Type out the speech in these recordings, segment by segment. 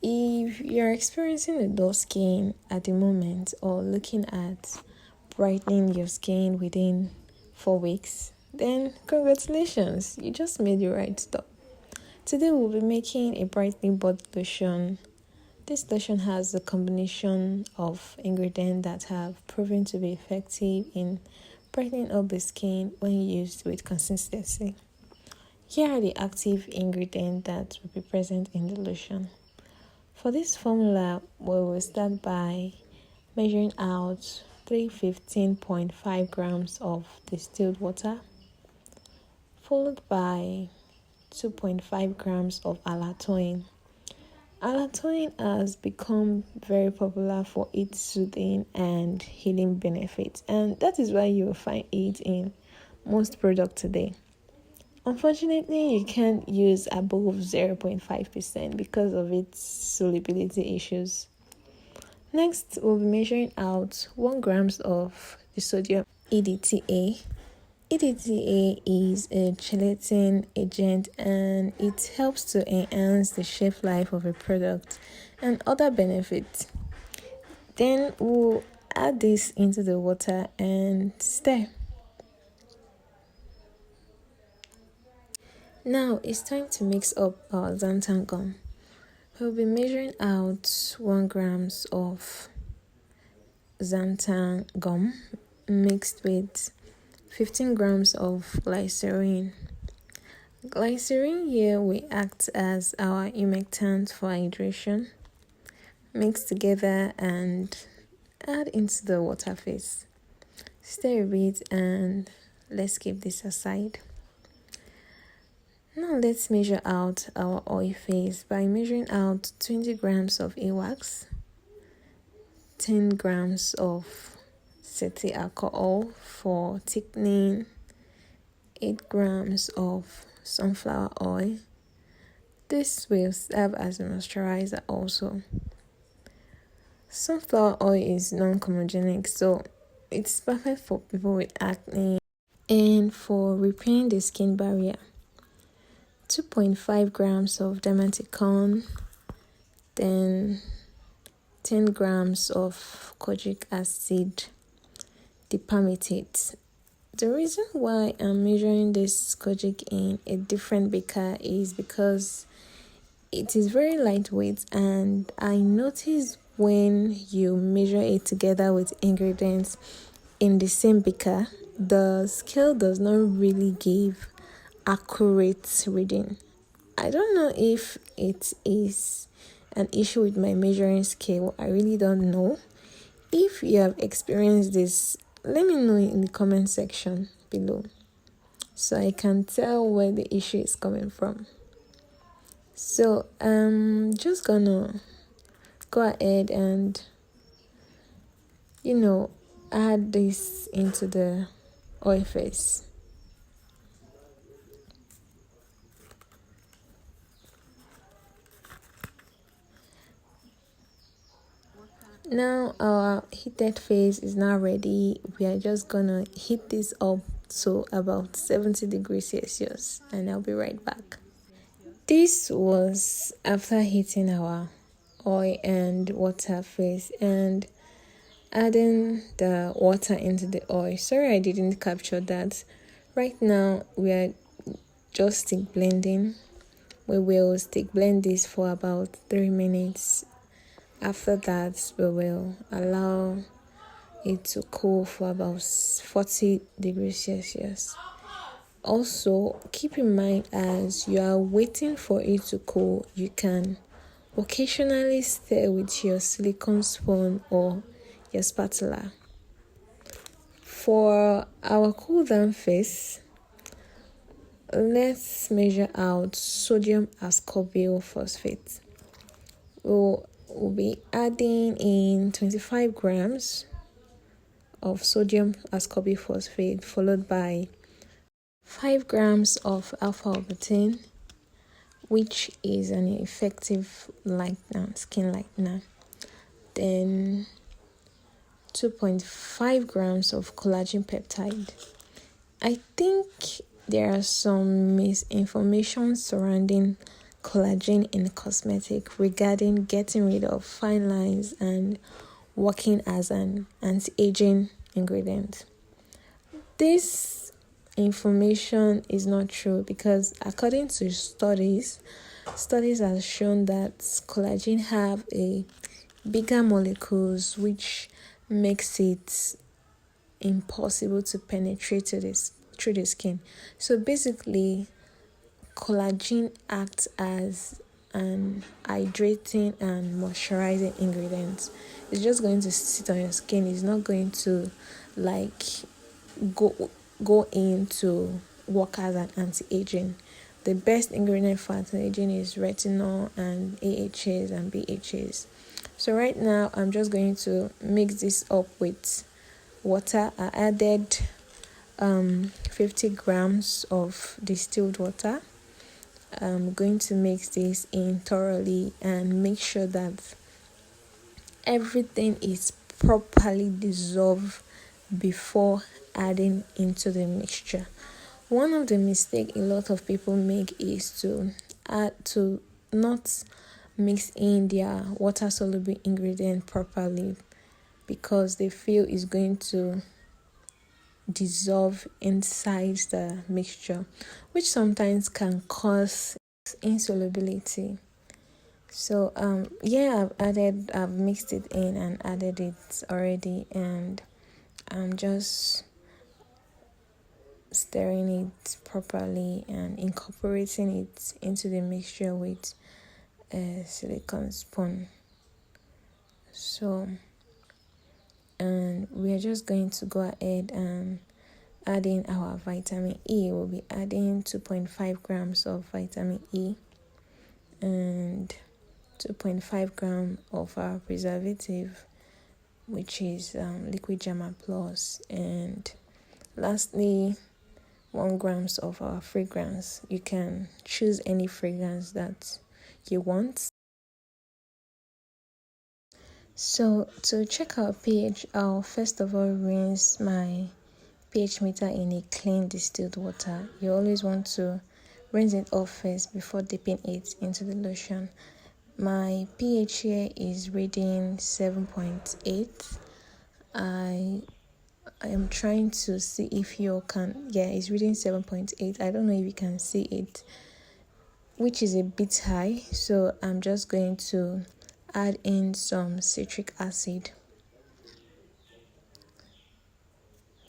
If you're experiencing a dull skin at the moment or looking at brightening your skin within 4 weeks, then congratulations, you just made the right step. Today we'll be making a brightening body lotion. This lotion has a combination of ingredients that have proven to be effective in brightening up the skin when used with consistency. Here are the active ingredients that will be present in the lotion. For this formula, we will start by measuring out 315.5 grams of distilled water, followed by 2.5 grams of allantoin. Allantoin has become very popular for its soothing and healing benefits, and that is why you will find it in most products today. Unfortunately, you can't use above 0.5% because of its solubility issues. Next, we'll be measuring out 1 grams of the sodium EDTA. EDTA is a chelating agent and it helps to enhance the shelf life of a product and other benefits. Then we'll add this into the water and stir. Now it's time to mix up our xanthan gum. We'll be measuring out 1 grams of xanthan gum mixed with 15 grams of glycerin. Glycerin here will act as our humectant for hydration. Mix together and add into the water phase. Stir a bit and let's keep this aside. Now let's measure out our oil phase by measuring out 20 grams of wax, 10 grams of cetyl alcohol for thickening, 8 grams of sunflower oil. This will serve as a moisturizer also. Sunflower oil is non-comedogenic, so it's perfect for people with acne and for repairing the skin barrier. 2.5 grams of dermaticon, then 10 grams of kojic acid, dipermeate. The reason why I'm measuring this kojic in a different beaker is because it is very lightweight, and I noticed when you measure it together with ingredients in the same beaker, the scale does not really give accurate reading. I don't know if it is an issue with my measuring scale. I really don't know. If you have experienced this, let me know in the comment section below so I can tell where the issue is coming from. So I'm just gonna go ahead and add this into the oil phase. Now our heated phase is now ready. We are just gonna heat this up to about 70 degrees Celsius and I'll be right back. This was after heating our oil and water phase and adding the water into the oil. Sorry I didn't capture that. Right now we are just stick blending. We will stick blend this for about 3 minutes. After that, we will allow it to cool for about 40 degrees Celsius. Also, keep in mind as you are waiting for it to cool, you can occasionally stir with your silicone spoon or your spatula. For our cool down phase, let's measure out sodium ascorbyl phosphate. We'll be adding in 25 grams of sodium ascorbyl phosphate, followed by 5 grams of alpha-obtain, which is an effective lightener, skin lightener. Then 2.5 grams of collagen peptide. I think there are some misinformation surrounding collagen in cosmetic regarding getting rid of fine lines and working as an anti-aging ingredient. This information is not true because according to studies have shown that collagen have a bigger molecules which makes it impossible to penetrate through the skin. So basically, collagen acts as an hydrating and moisturizing ingredient. It's just going to sit on your skin. It's not going to like go into work as an anti-aging. The best ingredient for anti-aging is retinol and AHAs and BHAs. So right now I'm just going to mix this up with water. I added 50 grams of distilled water. I'm going to mix this in thoroughly and make sure that everything is properly dissolved before adding into the mixture. One of the mistakes a lot of people make is to not mix in their water soluble ingredient properly because they feel it's going to dissolve inside the mixture, which sometimes can cause insolubility. So I've mixed it in and added it already, and I'm just stirring it properly and incorporating it into the mixture with a silicone spoon. So, and we are just going to go ahead and add in our vitamin E. We'll be adding 2.5 grams of vitamin E and 2.5 grams of our preservative, which is liquid Jama Plus, and lastly 1 grams of our fragrance. You can choose any fragrance that you want. So to check our pH, I'll first of all rinse my pH meter in a clean distilled water. You always want to rinse it off first before dipping it into the lotion. My pH here is reading 7.8. I am trying to see if you can. Yeah, it's reading 7.8. I don't know if you can see it, which is a bit high. So I'm just going to add in some citric acid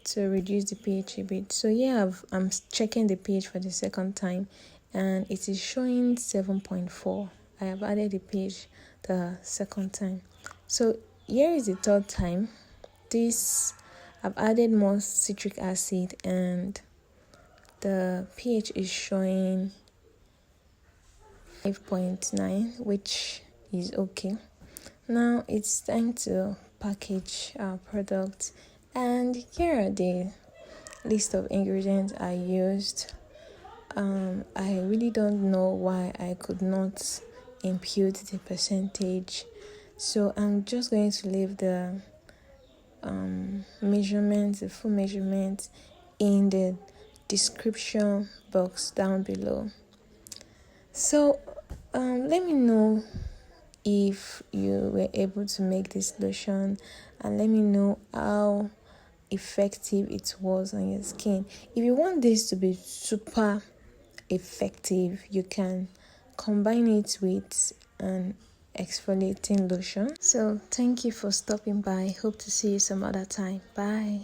to reduce the pH a bit. So I'm checking the pH for the second time and it is showing 7.4. I have added the pH the second time. So here is the third time. I've added more citric acid and the pH is showing 5.9, which is okay. Now it's time to package our product, and here are the list of ingredients I used. I really don't know why I could not impute the percentage, so I'm just going to leave the measurements, the full measurements, in the description box down below. So let me know if you were able to make this lotion, and let me know how effective it was on your skin. If you want this to be super effective, you can combine it with an exfoliating lotion. So thank you for stopping by. Hope to see you some other time. Bye.